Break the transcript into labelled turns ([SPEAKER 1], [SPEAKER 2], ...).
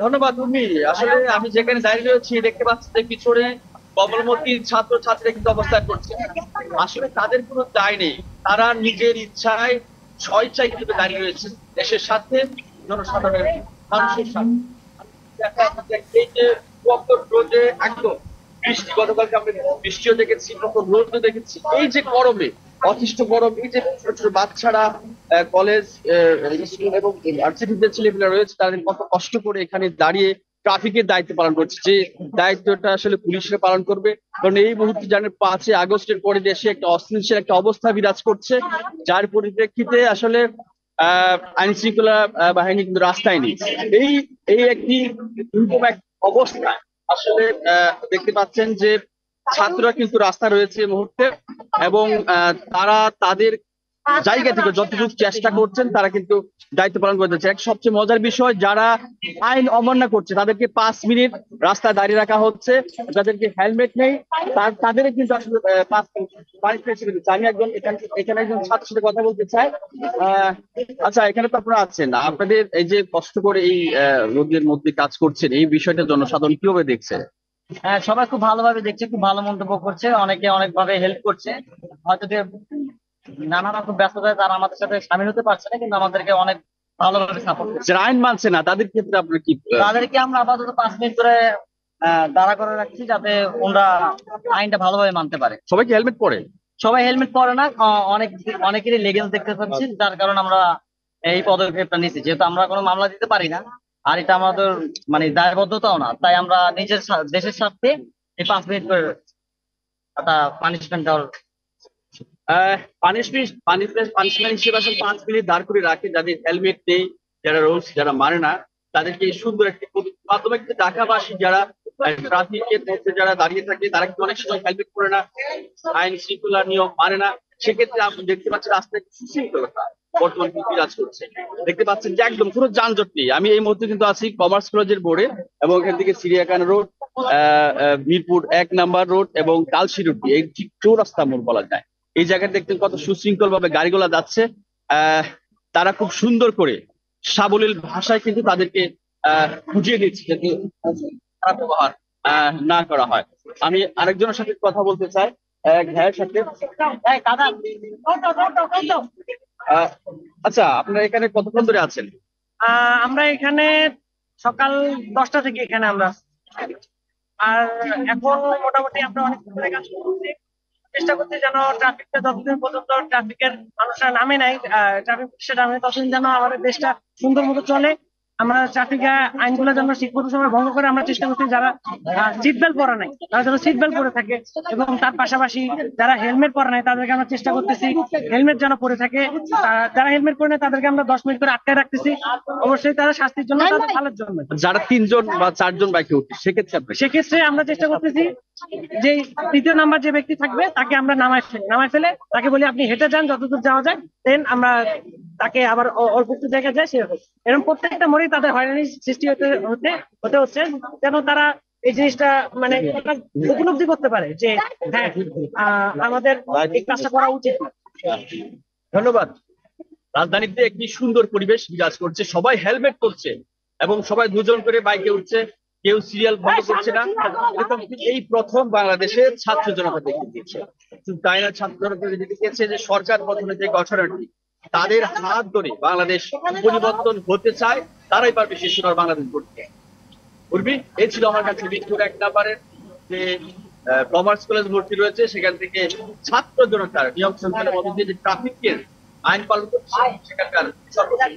[SPEAKER 1] ধন্যবাদ তুমি। আসলে আমি যেখানে দাঁড়িয়ে রয়েছি দেখতে পাচ্ছি যে পিছনে কমলমতি ছাত্র ছাত্রীরা কিন্তু অবস্থান করছে। আসলে তাদের কোনো দায় নেই, তারা নিজের ইচ্ছায় স্বইচ্ছায় কিন্তু দাঁড়িয়ে রয়েছে দেশের সাথে, জনসাধারণের, মানুষের সাথে। দেখা যাচ্ছে যে এই যে প্রখর রোদে একদম বৃষ্টি, গতকালকে আমরা বৃষ্টিও দেখেছি, প্রখর রোদও দেখেছি, এই যে গরমে, অতিষ্ঠ গরম, এই যে ছোট ছোট বাচ্চারা কলেজ, স্কুল এবং ভার্সিটিতে ছেলেমেয়েরা রয়েছে, তারা কত কষ্ট করে এখানে দাঁড়িয়ে ট্রাফিকের দায়িত্ব পালন করছে, যে দায়িত্বটা আসলে পুলিশরা পালন করবে। কারণ এই মুহূর্তে জানেন 5ই আগস্টের পরে দেশে একটা অস্থিতিশীল একটা অবস্থা বিরাজ করছে, যার পরিপ্রেক্ষিতে আসলে আইন শৃঙ্খলা বাহিনী কিন্তু রাস্তায় নেই। এই এই একটি দুর্গম এক অবস্থা আসলে দেখতে পাচ্ছেন যে ছাত্ররা কিন্তু রাস্তা রয়েছে এই মুহূর্তে, এবং তারা তাদের জায়গা থেকে যতটুকু চেষ্টা করছেন তারা কিন্তু দায়িত্ব পালন করে যাচ্ছে। এক সবচেয়ে মজার বিষয়, যারা আইন অমান্য করছে তাদেরকে 5 মিনিট রাস্তায় দাঁড়িয়ে রাখা হচ্ছে, যাদেরকে হেলমেট নেই তাদের কিন্তু আসলে 5 মিনিট পানিশমেন্ট হিসেবে দিচ্ছে। আমি একজন এখানে এখানে একজন ছাত্রের সাথে কথা বলতে চাই। আহ আচ্ছা, এখানে তো আপনারা আছেন, আপনাদের এই যে কষ্ট করে এই রোদের মধ্যে কাজ করছেন, এই বিষয়টা জনসাধারণ কিভাবে দেখছে?
[SPEAKER 2] হ্যাঁ, সবাই খুব ভালোভাবে দেখছে, খুব ভালো মন্তব্য করছে, অনেকে অনেক ভাবে হেল্প করছে। হয়তো যে নানা রকম ব্যস্ততায় তারা আমাদের সাথে সামিল হতে পারছে না, কিন্তু আমাদেরকে অনেক ভালোভাবে সাপোর্ট করছে।
[SPEAKER 1] যারা আইন মানছে না তাদের ক্ষেত্রে আপনার কি
[SPEAKER 2] তাদেরকে আমরা আপাতত 5 মিনিট করে দাঁড়া করে রাখছি, যাতে ওরা আইনটা ভালোভাবে মানতে পারে।
[SPEAKER 1] সবাইকে হেলমেট পরে?
[SPEAKER 2] সবাই হেলমেট পরে না, অনেকেরই লেগেন্স দেখতে পাচ্ছি, যার কারণে আমরা এই পদক্ষেপটা নিচ্ছি, যেহেতু আমরা কোনো মামলা দিতে পারি না। আর এটা আমাদের মানে দায়বদ্ধতাও না, তাই আমরা নিজের দেশের স্বার্থে এই 5 মিনিট করে একটা পানিশমেন্ট দেওয়ার।
[SPEAKER 1] পানিশমেন্ট পানিশমেন্ট পানিশমেন্ট হিসেবে আসলে 5 মিনিট দাঁড় করে রাখে যাদের হেলমেট নেই, যারা রুলস যারা মানে না, তাদেরকে এই সুন্দর একটি পদ্ধতির মাধ্যমে কিন্তু ঢাকাবাসী যারা ট্রাফিকের মধ্যে যারা দাঁড়িয়ে থাকে তারা কিন্তু অনেক সময় হেলমেট পরে না, আইন শৃঙ্খলা নিয়ম মানে না। সেক্ষেত্রে আপনি দেখতে পাচ্ছেন রাস্তায় একটি সুশৃঙ্খলতা বর্তমান কিন্তু বিরাজ করছে। দেখতে পাচ্ছেন যে একদম কোনো যানজট নেই। আমি এই মুহূর্তে কিন্তু আছি কমার্স কলেজের বোর্ডে, এবং এখান থেকে চিড়িয়াখানা রোড, মিরপুর 1 নাম্বার রোড এবং কালশি রোড, এই ঠিক চৌরাস্তা মোড় বলা যায়। এই জায়গায় দেখতেন কত সুশৃঙ্খল ভাবে গাড়িগুলা যাচ্ছে। আহ তারা খুব সুন্দর করে সাবলীল ভাষায় কিন্তু তাদেরকে বুঝিয়ে দিচ্ছে যাতে খারাপ ব্যবহার না করা হয়। আমি আরেকজনের সাথে কথা বলতে চাই, এক ভাইয়ের সাথে।
[SPEAKER 2] এই দাদা,
[SPEAKER 1] আহ, আচ্ছা, আপনারা এখানে কতক্ষণ ধরে আছেন?
[SPEAKER 2] আমরা এখানে সকাল 10টা থেকে এখানে আমরা, আর এখন মোটামুটি আমরা অনেক ধরে কাজ করছি, চেষ্টা করছি যেন ট্রাফিকটা যতদিন পর্যন্ত ট্রাফিকের মানুষরা নামে নাই, ট্রাফিক পুলিশে নামে, ততদিন যেন আমাদের দেশটা সুন্দর মতো চলে। আমরা ট্রাফিক আইনগুলো যেন ঠিক মতো সময় ভঙ্গ করে, আমরা চেষ্টা করছি যারা সিট বেল্ট পরা নাই তারা যেন সিট বেল্ট পরে থাকে, এবং তার পাশাপাশি যারা হেলমেট পরা নাই তাদেরকে আমরা চেষ্টা করতেছি হেলমেট যেন পরে থাকে। যারা হেলমেট পরে নাই তাদেরকে আমরা 10 মিনিট করে আটকায় রাখতেছি, অবশ্যই তারা শাস্তির জন্য, তাদের ভালোর জন্য।
[SPEAKER 1] যারা 3 জন বা 4 জন বাইকে উঠছে সেক্ষেত্রে আপনি?
[SPEAKER 2] সেক্ষেত্রে আমরা চেষ্টা করতেছি যে তৃতীয় নাম্বার যে ব্যক্তি থাকবে তাকে আমরা নামায় ফেলে তাকে বলি আপনি হেঁটে যান যতদূর যাওয়া যায়, দেন আমরা তাকে আবার অল্প একটু জায়গায় যায় সেরকম। এরকম প্রত্যেকটা মোড়েই তাদের হয়রানির সৃষ্টি হতে হচ্ছে, যেন তারা এই জিনিসটা মানে উপলব্ধি করতে পারে যে হ্যাঁ, আমাদের এই কাজটা করা উচিত না।
[SPEAKER 1] ধন্যবাদ। রাজধানীতে একটি সুন্দর পরিবেশ বিরাজ করছে, সবাই হেলমেট পরছে এবং সবাই 2 জন করে বাইকে উঠছে, কেউ সিরিয়াল ভঙ্গ করছে না। এরকম এই প্রথম বাংলাদেশে ছাত্র জনতা দেখতে দিচ্ছে। শুধু তাই না, ছাত্র জনতা দেখেছে যে সরকার গঠনের যে গঠনটি, তাদের হাত ধরে বাংলাদেশ পরিবর্তন হতে চায়, তারাই পারবে সে সোনার বাংলাদেশ গড়তে। উর্বি, এই ছিল আমার কাছে মিরপুর 1 নাম্বারের যে কমার্স কলেজ ভর্তি রয়েছে, সেখান থেকে ছাত্র জনতার নিয়ম শৃঙ্খলার মধ্যে দিয়ে যে ট্রাফিকের আইন পালন করছে সেখানকার সর্বশেষ